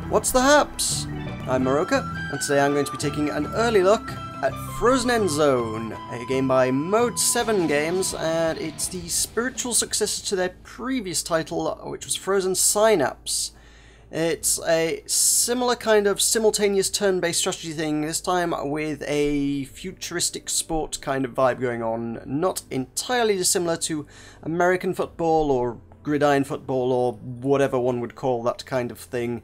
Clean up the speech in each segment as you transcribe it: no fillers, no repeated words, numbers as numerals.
What's the haps? I'm Meroka, and today I'm going to be taking an early look at Frozen Endzone, a game by Mode 7 Games, and it's the spiritual successor to their previous title, which was Frozen Synapse. It's a similar kind of simultaneous turn-based strategy thing, this time with a futuristic sport kind of vibe going on, not entirely dissimilar to American football or gridiron football or whatever one would call that kind of thing.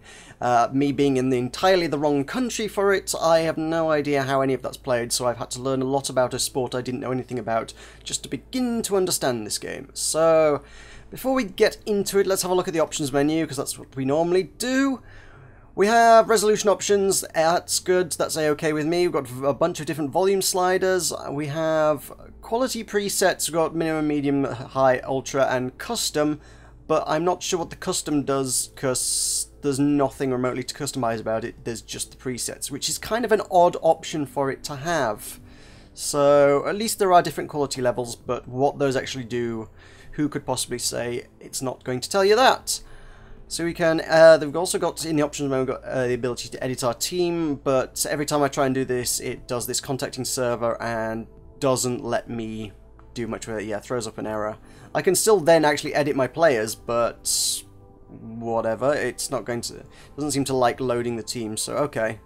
Me being in entirely the wrong country for it, I have no idea how any of that's played, so I've had to learn a lot about a sport I didn't know anything about just to begin to understand this game. So, before we get into it, let's have a look at the options menu, because that's what we normally do. We have resolution options, that's good, that's a-okay with me. We've got a bunch of different volume sliders. We have quality presets, we've got minimum, medium, high, ultra, and custom, but I'm not sure what the custom does, because there's nothing remotely to customize about it, there's just the presets, which is kind of an odd option for it to have. So, at least there are different quality levels, but what those actually do, who could possibly say? It's not going to tell you that. So we can, we've also got, in the options mode, we've got the ability to edit our team, but every time I try and do this, it does this contacting server and doesn't let me do much with it. Yeah, throws up an error. I can still then actually edit my players, but whatever, it's not going to, doesn't seem to like loading the team, so okay.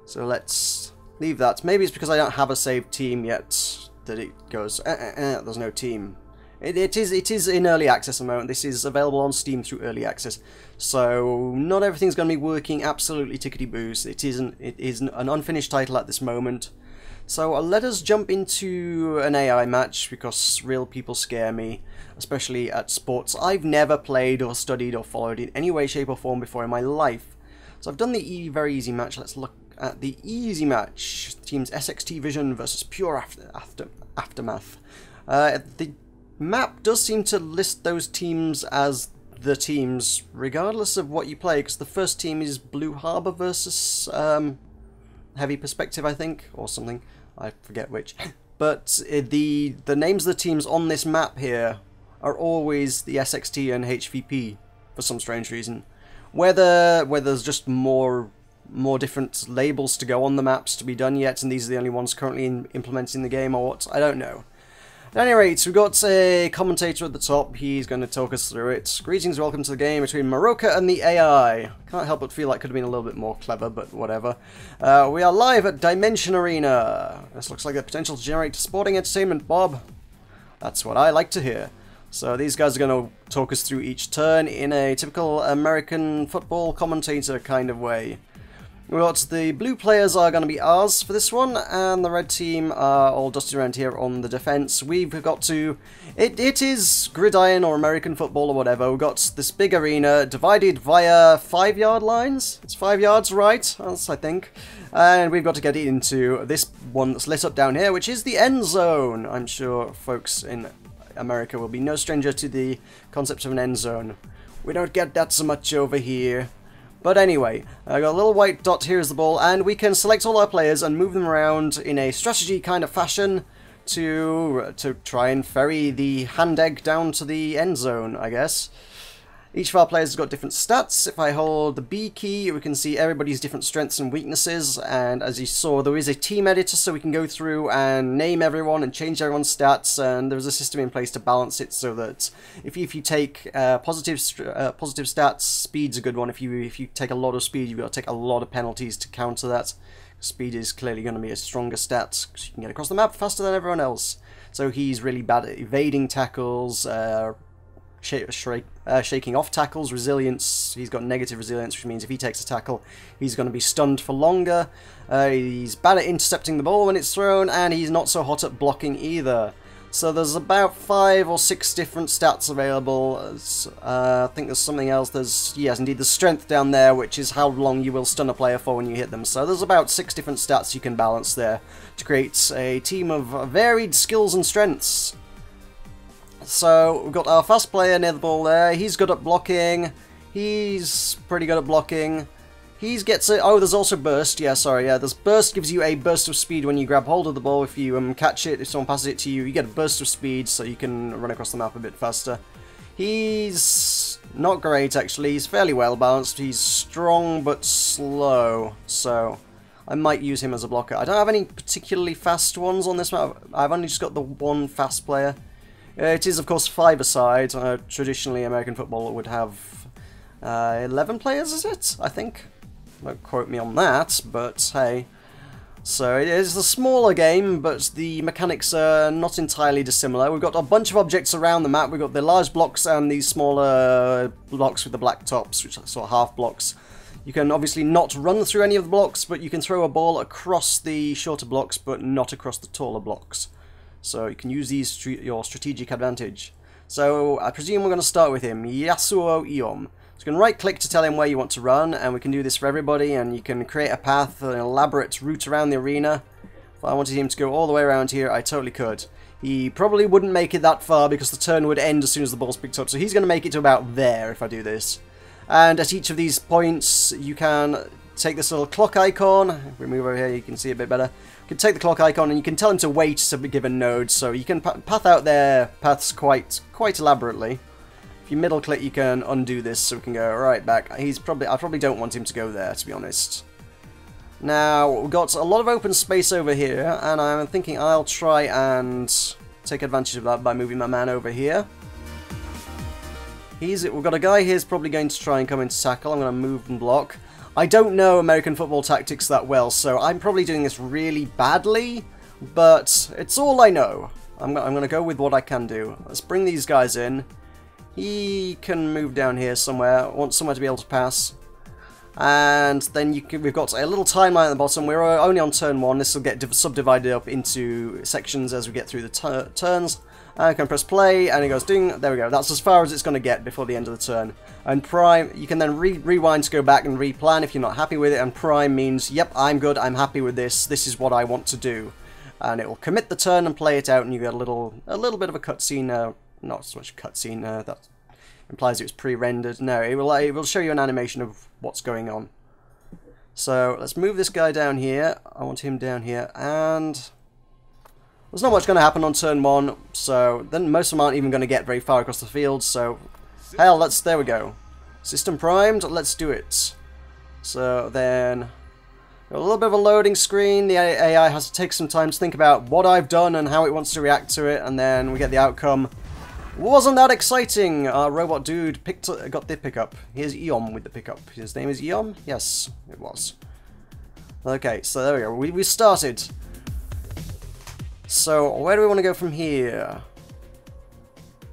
So let's leave that. Maybe it's because I don't have a saved team yet that it goes, there's no team. It is in early access at the moment. This is available on Steam through early access, so not everything's going to be working absolutely tickety-boos. It is an unfinished title at this moment. So let us jump into an AI match, because real people scare me, especially at sports I've never played or studied or followed in any way, shape or form before in my life. So I've done the very easy match. Let's look at the easy match. Teams SXT Vision versus Pure Aftermath. The map does seem to list those teams as the teams, regardless of what you play, because the first team is Blue Harbor versus Heavy Perspective, I think, or something. I forget which. But the names of the teams on this map here are always the SXT and HVP for some strange reason. Whether there's just more different labels to go on the maps to be done yet, and these are the only ones currently implementing the game, or what, I don't know. At any rate, we've got a commentator at the top. He's going to talk us through it. Greetings, welcome to the game between Meroka and the AI. Can't help but feel like it could have been a little bit more clever, but whatever. We are live at Dimension Arena. This looks like the potential to generate sporting entertainment, Bob. That's what I like to hear. So these guys are going to talk us through each turn in a typical American football commentator kind of way. We've got the blue players are going to be ours for this one, and the red team are all dusted around here on the defense. We've got to... It is gridiron or American football or whatever. We've got this big arena divided via 5-yard lines. It's 5 yards, right? That's, I think. And we've got to get it into this one that's lit up down here, which is the end zone. I'm sure folks in America will be no stranger to the concept of an end zone. We don't get that so much over here. But anyway, I got a little white dot here as the ball, and we can select all our players and move them around in a strategy kind of fashion to try and ferry the hand egg down to the end zone, I guess. Each of our players has got different stats. If I hold the B key, we can see everybody's different strengths and weaknesses, and as you saw, there is a team editor, so we can go through and name everyone and change everyone's stats, and there's a system in place to balance it so that if you take positive stats, speed's a good one. If you take a lot of speed, you've got to take a lot of penalties to counter that. Speed is clearly going to be a stronger stat, because you can get across the map faster than everyone else. So he's really bad at evading tackles, shaking off tackles, resilience. He's got negative resilience, which means if he takes a tackle, he's going to be stunned for longer. He's bad at intercepting the ball when it's thrown, and he's not so hot at blocking either. So there's about 5 or 6 different stats available. I think there's something else. Yes, indeed, there's strength down there, which is how long you will stun a player for when you hit them. So there's about 6 different stats you can balance there to create a team of varied skills and strengths. So we've got our fast player near the ball there. He's good at blocking. He's pretty good at blocking. He gets it. Oh, there's also burst. Yeah, sorry. Yeah, there's burst gives you a burst of speed when you grab hold of the ball. If you catch it, if someone passes it to you, you get a burst of speed, so you can run across the map a bit faster. He's Not great, actually. He's fairly well balanced. He's strong but slow, so I might use him as a blocker. I don't have any particularly fast ones on this map. I've only just got the one fast player. It is, of course, five-a-side. Traditionally, American football would have 11 players, is it? I think. Don't quote me on that, but hey. So it is a smaller game, but the mechanics are not entirely dissimilar. We've got a bunch of objects around the map. We've got the large blocks and these smaller blocks with the black tops, which are sort of half blocks. You can obviously not run through any of the blocks, but you can throw a ball across the shorter blocks, but not across the taller blocks. So you can use these to your strategic advantage. So I presume we're going to start with him, Yasuo Iom. So you can right-click to tell him where you want to run, and we can do this for everybody, and you can create a path, an elaborate route around the arena. If I wanted him to go all the way around here, I totally could. He probably wouldn't make it that far because the turn would end as soon as the ball's picked up, so he's going to make it to about there if I do this. And at each of these points, you can take this little clock icon. If we move over here, you can see a bit better. You can take the clock icon and you can tell him to wait to be given nodes, so you can path out their paths quite elaborately. If you middle click, you can undo this, so we can go right back. I probably don't want him to go there, to be honest. Now, we've got a lot of open space over here, and I'm thinking I'll try and take advantage of that by moving my man over here. We've got a guy here who's probably going to try and come into tackle. I'm going to move and block. I don't know American football tactics that well, so I'm probably doing this really badly, but it's all I know. I'm going to go with what I can do. Let's bring these guys in. He can move down here somewhere. I want somewhere to be able to pass. And then we've got a little timeline at the bottom. We're only on turn 1. This will get subdivided up into sections as we get through the turns. I can press play, and it goes ding. There we go. That's as far as it's going to get before the end of the turn. And prime, you can then rewind to go back and replan if you're not happy with it. And prime means, yep, I'm good. I'm happy with this. This is what I want to do. And it will commit the turn and play it out, and you get a little bit of a cutscene. Not so much cutscene. That implies it was pre-rendered. No, it will show you an animation of what's going on. So let's move this guy down here. I want him down here, and there's not much going to happen on turn 1. So then most of them aren't even going to get very far across the field. So hell, there we go. System primed. Let's do it. So then a little bit of a loading screen. The AI has to take some time to think about what I've done and how it wants to react to it, and then we get the outcome. Wasn't that exciting? Our robot dude got the pickup. Here's Eom with the pickup. His name is Eom? Yes, it was. Okay, so there we go. We started. So where do we want to go from here?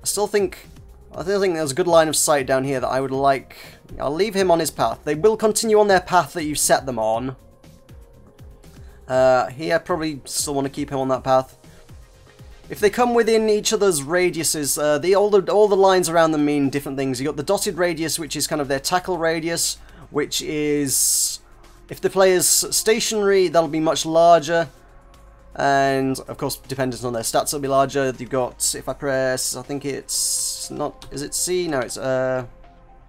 I still think there's a good line of sight down here that I would like. I'll leave him on his path. They will continue on their path that you set them on. Here, I probably still want to keep him on that path. If they come within each other's radiuses, all the lines around them mean different things. You've got the dotted radius, which is kind of their tackle radius, which is, if the player's stationary, that'll be much larger. And, of course, dependent on their stats, it'll be larger. You've got, if I press, I think it's not, is it C? No, it's, no,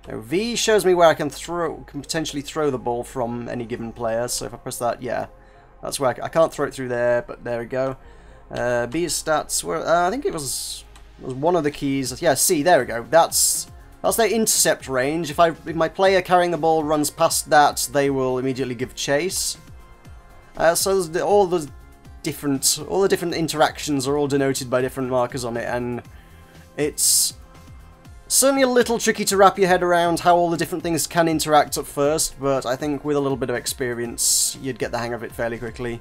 V shows me where I can potentially throw the ball from any given player. So if I press that, yeah, that's where I can't throw it through there, but there we go. B stats were, I think it was one of the keys. Yeah, C, there we go. That's their intercept range. If my player carrying the ball runs past that, they will immediately give chase. So there's all the different interactions are all denoted by different markers on it, and it's certainly a little tricky to wrap your head around how all the different things can interact at first, but I think with a little bit of experience, you'd get the hang of it fairly quickly.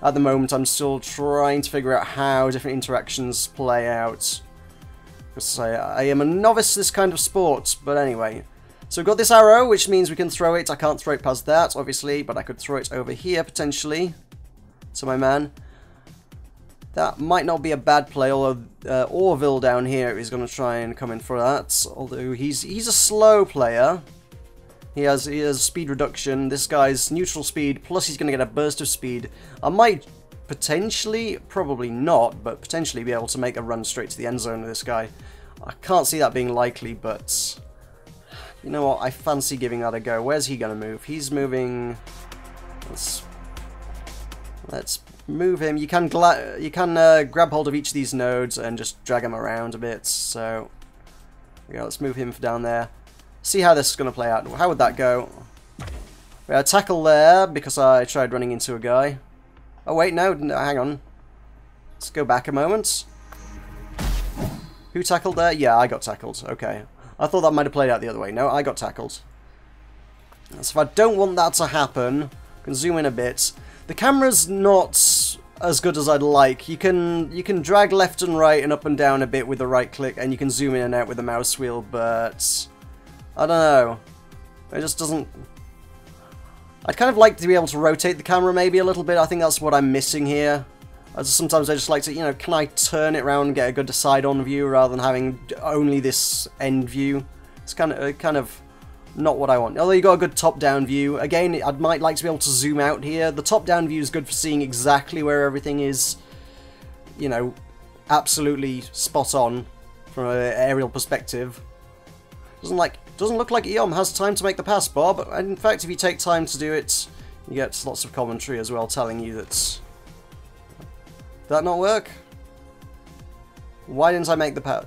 At the moment, I'm still trying to figure out how different interactions play out. Because I am a novice to this kind of sport, but anyway. So we've got this arrow, which means we can throw it. I can't throw it past that, obviously, but I could throw it over here, potentially, to my man. That might not be a bad play, although Orville down here is going to try and come in for that. Although he's a slow player. He has speed reduction. This guy's neutral speed, plus he's going to get a burst of speed. I might potentially, probably not, but potentially be able to make a run straight to the end zone with this guy. I can't see that being likely, but you know what? I fancy giving that a go. Where's he going to move? He's moving. Let's move him. You can grab hold of each of these nodes and just drag him around a bit. So yeah, let's move him down there. See how this is going to play out. How would that go? We had a tackle there because I tried running into a guy. Oh wait, no, hang on. Let's go back a moment. Who tackled there? Yeah, I got tackled. Okay. I thought that might have played out the other way. No, I got tackled. So if I don't want that to happen, I can zoom in a bit. The camera's not as good as I'd like. You can drag left and right and up and down a bit with the right click, and you can zoom in and out with the mouse wheel, but I don't know. It just doesn't... I'd kind of like to be able to rotate the camera maybe a little bit. I think that's what I'm missing here. Sometimes I just like to, you know, can I turn it around and get a good side-on view rather than having only this end view? It's kind of not what I want. Although you got a good top-down view. Again, I might like to be able to zoom out here. The top-down view is good for seeing exactly where everything is, you know, absolutely spot on from an aerial perspective. Doesn't look like Eom has time to make the pass, Bob. And in fact, if you take time to do it, you get lots of commentary as well telling you that... Did that not work? Why didn't I make the pass?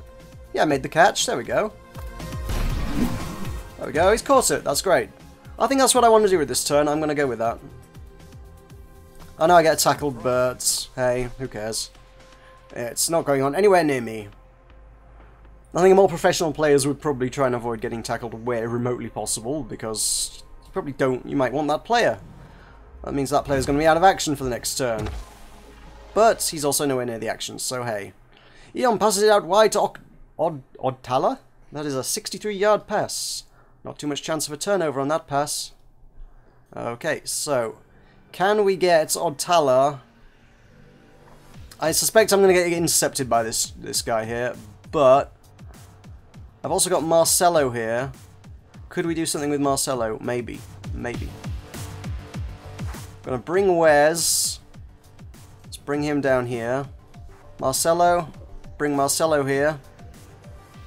Yeah, I made the catch. There we go. There we go. He's caught it. That's great. I think that's what I want to do with this turn. I'm going to go with that. I know I get tackled, but hey, who cares? It's not going on anywhere near me. I think more professional players would probably try and avoid getting tackled where remotely possible, because you probably don't. You might want that player. That means that player's going to be out of action for the next turn. But he's also nowhere near the action, so hey. Eon passes it out wide to Oddtala. That is a 63-yard pass. Not too much chance of a turnover on that pass. Okay, so can we get Oddtala? I suspect I'm going to get intercepted by this guy here, but I've also got Marcelo here. Could we do something with Marcelo? Maybe. Maybe. Gonna bring Wes. Let's bring him down here. Marcelo. Bring Marcelo here.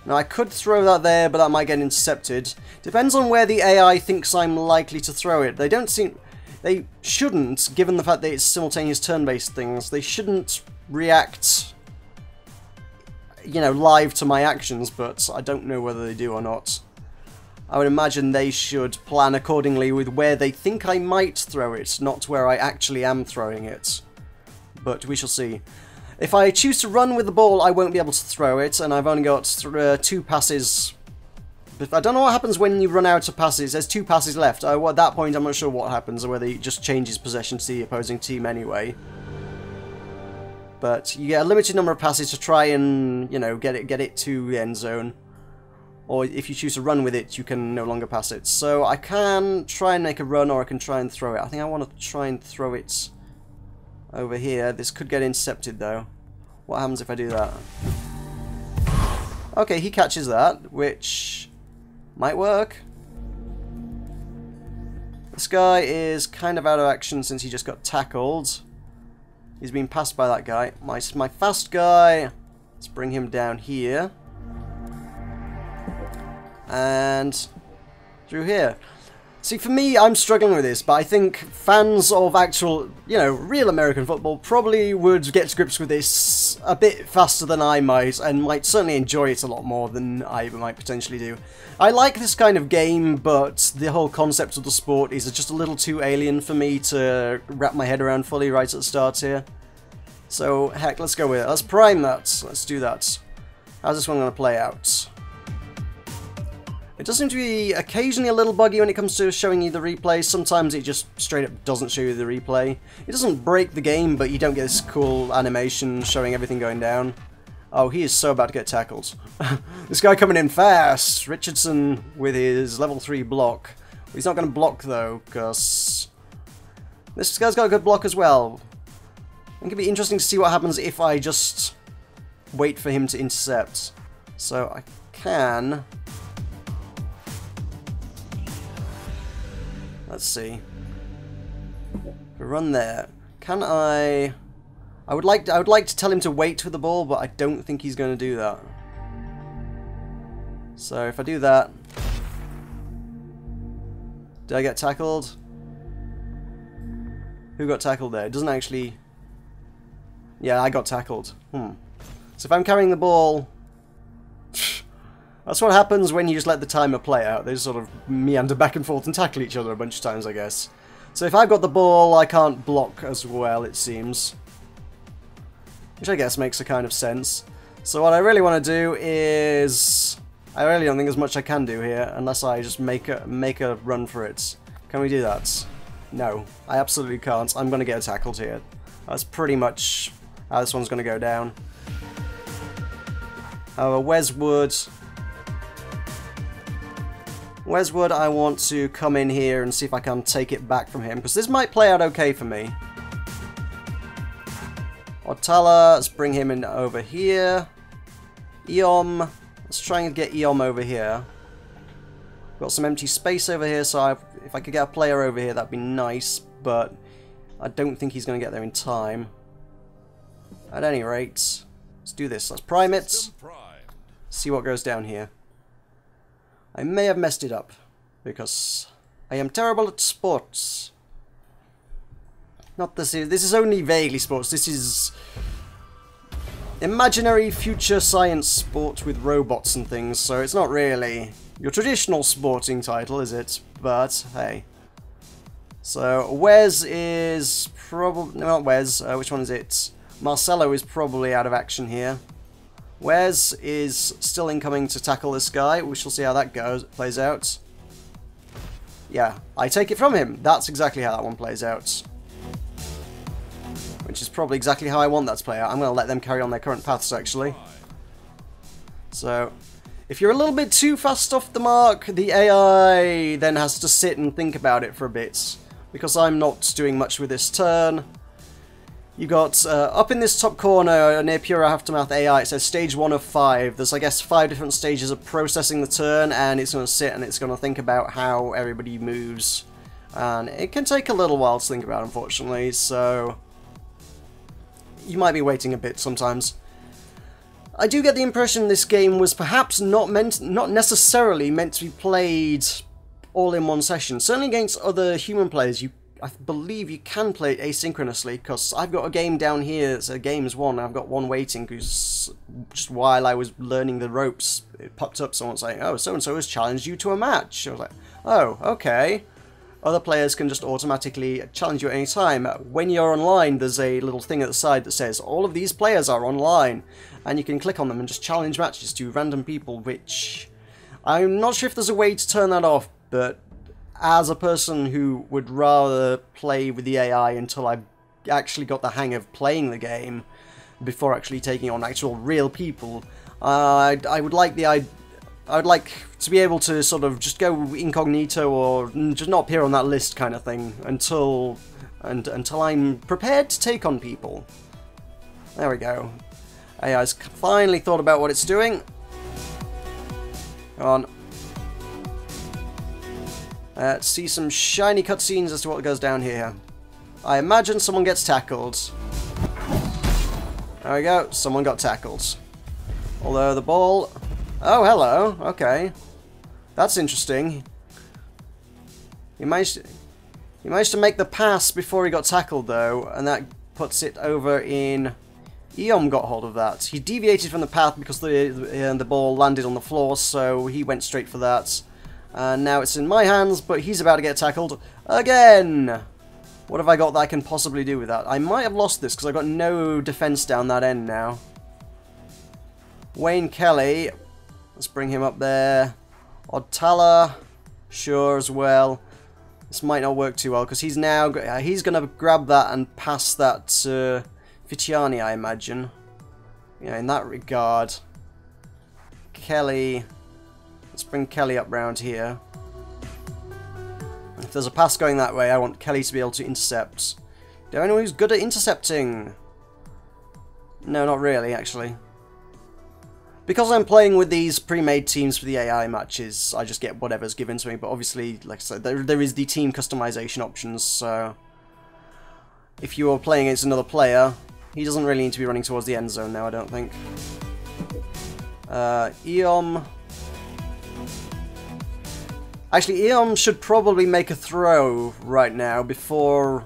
Now I could throw that there, but that might get intercepted. Depends on where the AI thinks I'm likely to throw it. They don't seem... They shouldn't, given the fact that it's simultaneous turn-based things, they shouldn't react, you know, live to my actions, but I don't know whether they do or not. I would imagine they should plan accordingly with where they think I might throw it, not where I actually am throwing it. But we shall see. If I choose to run with the ball, I won't be able to throw it, and I've only got 2 passes. But I don't know what happens when you run out of passes. There's 2 passes left. At that point, I'm not sure what happens, or whether he just changes possession to the opposing team anyway. But you get a limited number of passes to try and, you know, get it to the end zone. Or if you choose to run with it, you can no longer pass it. So I can try and make a run, or I can try and throw it. I think I want to try and throw it over here. This could get intercepted, though. What happens if I do that? Okay, he catches that, which might work. This guy is kind of out of action since he just got tackled. He's been passed by that guy. My fast guy, let's bring him down here. And through here. See, for me, I'm struggling with this, but I think fans of actual, you know, real American football probably would get to grips with this a bit faster than I might, and might certainly enjoy it a lot more than I might potentially do. I like this kind of game, but the whole concept of the sport is just a little too alien for me to wrap my head around fully right at the start here. So, heck, let's go with it. Let's prime that. Let's do that. How's this one going to play out? It does seem to be occasionally a little buggy when it comes to showing you the replay. Sometimes it just straight up doesn't show you the replay. It doesn't break the game, but you don't get this cool animation showing everything going down. Oh, he is so about to get tackled. This guy coming in fast. Richardson with his level 3 block. He's not going to block, though, because this guy's got a good block as well. It could be interesting to see what happens if I just wait for him to intercept. So I can... Let's see. If we run there, can I would like to tell him to wait with the ball, but I don't think he's going to do that. So if I do that, did I get tackled? Who got tackled there? It doesn't actually. Yeah, I got tackled. So if I'm carrying the ball, That's what happens when you just let the timer play out. They just sort of meander back and forth and tackle each other a bunch of times, I guess. So if I've got the ball, I can't block as well, it seems. Which I guess makes a kind of sense. So what I really want to do is... I really don't think there's much I can do here, unless I just make a run for it. Can we do that? No, I absolutely can't. I'm going to get tackled here. That's pretty much how this one's going to go down. Weswood, I want to come in here and see if I can take it back from him, because this might play out okay for me. Otala, let's bring him in over here. Eom, let's try and get Eom over here. Got some empty space over here, so if I could get a player over here, that'd be nice, but I don't think he's going to get there in time. At any rate, let's do this. Let's prime it. See what goes down here. I may have messed it up, because I am terrible at sports. Not this is only vaguely sports. This is imaginary future science sport with robots and things, so it's not really your traditional sporting title, is it? But hey. So Wes is probably not Wes. Which one is it? Marcelo is probably out of action here. Wes is still incoming to tackle this guy. We shall see how that plays out. Yeah, I take it from him. That's exactly how that one plays out. Which is probably exactly how I want that to play out. I'm going to let them carry on their current paths, actually. So, if you're a little bit too fast off the mark, the AI then has to sit and think about it for a bit. Because I'm not doing much with this turn. You got, up in this top corner, near Pure Aftermath AI, it says stage 1 of 5. There's, I guess, 5 different stages of processing the turn, and it's going to sit and it's going to think about how everybody moves. And it can take a little while to think about, unfortunately, so you might be waiting a bit sometimes. I do get the impression this game was perhaps not necessarily meant to be played all in one session. Certainly against other human players, I believe you can play it asynchronously, because I've got a game down here, it's a games one, I've got one waiting, because just while I was learning the ropes, it popped up, someone saying, oh, so-and-so has challenged you to a match. I was like, oh, okay. Other players can just automatically challenge you at any time. When you're online, there's a little thing at the side that says, all of these players are online, and you can click on them and just challenge matches to random people, which I'm not sure if there's a way to turn that off, but as a person who would rather play with the AI until I've actually got the hang of playing the game before actually taking on actual real people, I would like to be able to sort of just go incognito or just not appear on that list kind of thing until I'm prepared to take on people. There we go. AI's finally thought about what it's doing. Come on. Let's see some shiny cutscenes as to what goes down here. I imagine someone gets tackled. There we go, someone got tackled. Although the ball... Oh, hello, okay. That's interesting. He managed to make the pass before he got tackled, though, and that puts it over in... Eom got hold of that. He deviated from the path because the ball landed on the floor, so he went straight for that. And now it's in my hands, but he's about to get tackled again! What have I got that I can possibly do with that? I might have lost this, because I've got no defense down that end now. Wayne Kelly. Let's bring him up there. Odtala. Sure, as well. This might not work too well, because he's going to grab that and pass that to Fitiani, I imagine. Yeah, in that regard. Kelly... Let's bring Kelly up round here. If there's a pass going that way, I want Kelly to be able to intercept. Do I know who's good at intercepting? No, not really, actually. Because I'm playing with these pre-made teams for the AI matches, I just get whatever's given to me, but obviously, like I said, there is the team customization options, so... If you are playing against another player, he doesn't really need to be running towards the end zone now, I don't think. Eom... Actually, Eom should probably make a throw right now before...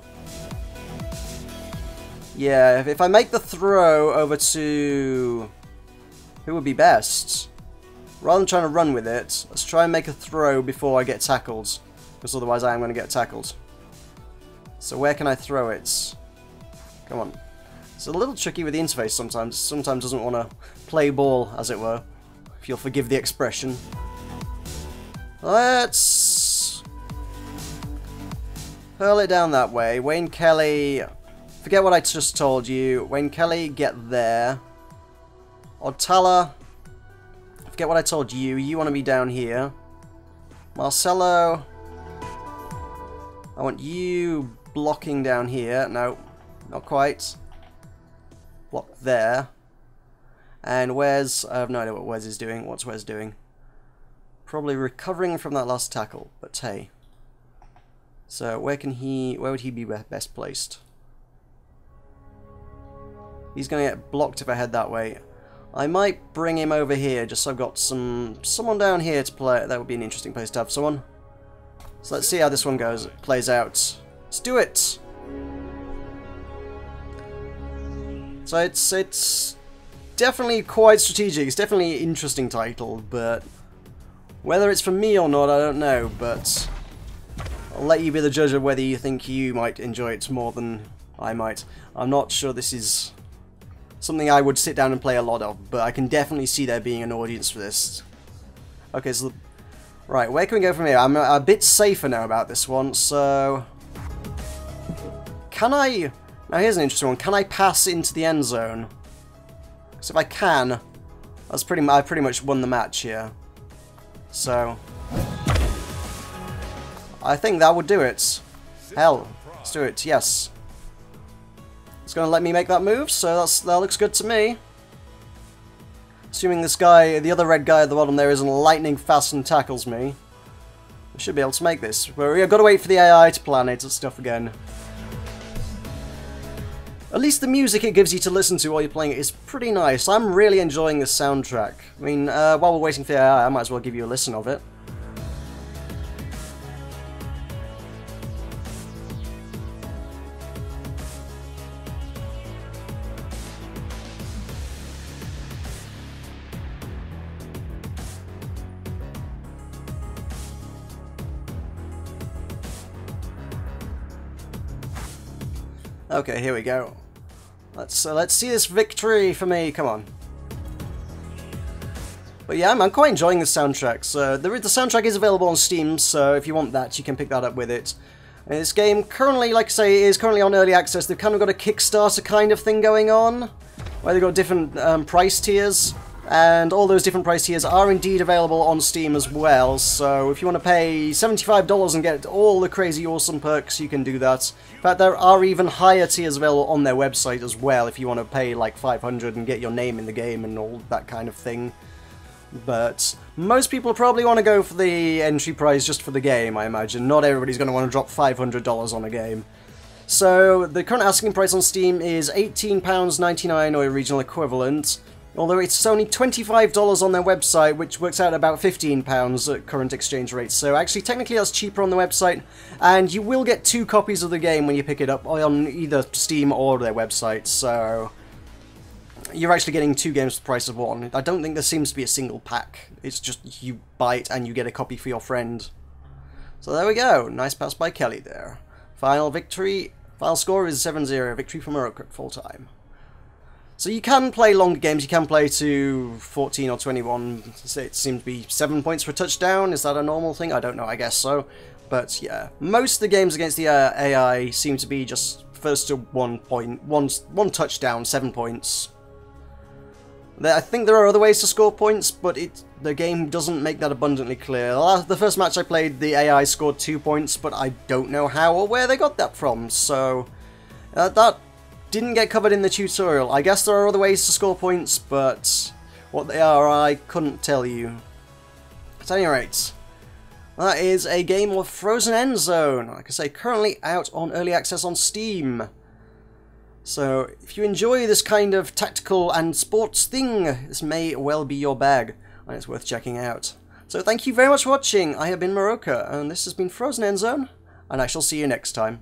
Yeah, if I make the throw over to... Who would be best? rather than trying to run with it, let's try and make a throw before I get tackled. Because otherwise I am going to get tackled. So where can I throw it? Come on. It's a little tricky with the interface sometimes. Sometimes doesn't want to play ball, as it were. If you'll forgive the expression. Let's hurl it down that way. Wayne Kelly, forget what I just told you. Wayne Kelly, get there. Otala, forget what I told you. You want to be down here. Marcelo, I want you blocking down here. No, not quite. Block there. And Wes, I have no idea what Wes is doing. What's Wes doing? Probably recovering from that last tackle, but hey. So where would he be best placed? He's going to get blocked if I head that way. I might bring him over here just so I've got someone down here to play. That would be an interesting place to have someone. So let's see how this one plays out. Let's do it. So it's definitely quite strategic. It's definitely an interesting title, but whether it's for me or not, I don't know. But I'll let you be the judge of whether you think you might enjoy it more than I might. I'm not sure this is something I would sit down and play a lot of, but I can definitely see there being an audience for this. Okay, so right, where can we go from here? I'm a bit safer now about this one, so can I? Now here's an interesting one. Can I pass into the end zone? So if I can, I pretty much won the match here. So I think that would do it. Hell, let's do it. Yes. It's going to let me make that move, so that looks good to me. Assuming this guy, the other red guy at the bottom there, isn't lightning fast and tackles me, I should be able to make this. But we've got to wait for the AI to plan its stuff again. At least the music it gives you to listen to while you're playing it is pretty nice. I'm really enjoying this soundtrack. I mean, while we're waiting for the AI, I might as well give you a listen of it. Okay, here we go. Let's see this victory for me. Come on. But yeah, I'm quite enjoying the soundtrack. So the soundtrack is available on Steam, so if you want that, you can pick that up with it. And this game currently, like I say, is currently on early access. They've kind of got a Kickstarter kind of thing going on, where they've got different price tiers. And all those different price tiers are indeed available on Steam as well, so if you want to pay $75 and get all the crazy awesome perks, you can do that. In fact, there are even higher tiers available on their website as well, if you want to pay like $500 and get your name in the game and all that kind of thing. But most people probably want to go for the entry price just for the game, I imagine. Not everybody's going to want to drop $500 on a game. So the current asking price on Steam is £18.99 or a regional equivalent. Although it's only $25 on their website, which works out about £15 at current exchange rates. So actually, technically that's cheaper on the website, and you will get 2 copies of the game when you pick it up on either Steam or their website, so you're actually getting 2 games for the price of 1. I don't think there seems to be a single pack. It's just you buy it and you get a copy for your friend. So there we go. Nice pass by Kelly there. Final score is 7-0. Victory for Meroka full time. So you can play longer games, you can play to 14 or 21, it seems to be 7 points for a touchdown. Is that a normal thing? I don't know, I guess so. But yeah, most of the games against the AI seem to be just first to 1 point, one touchdown, 7 points. I think there are other ways to score points, but the game doesn't make that abundantly clear. The first match I played, the AI scored 2 points, but I don't know how or where they got that from, so that didn't get covered in the tutorial. I guess there are other ways to score points, but what they are, I couldn't tell you. At any rate, that is a game of Frozen Endzone. Like I say, currently out on early access on Steam. So, if you enjoy this kind of tactical and sports thing, this may well be your bag, and it's worth checking out. So thank you very much for watching. I have been Meroka, and this has been Frozen Endzone, and I shall see you next time.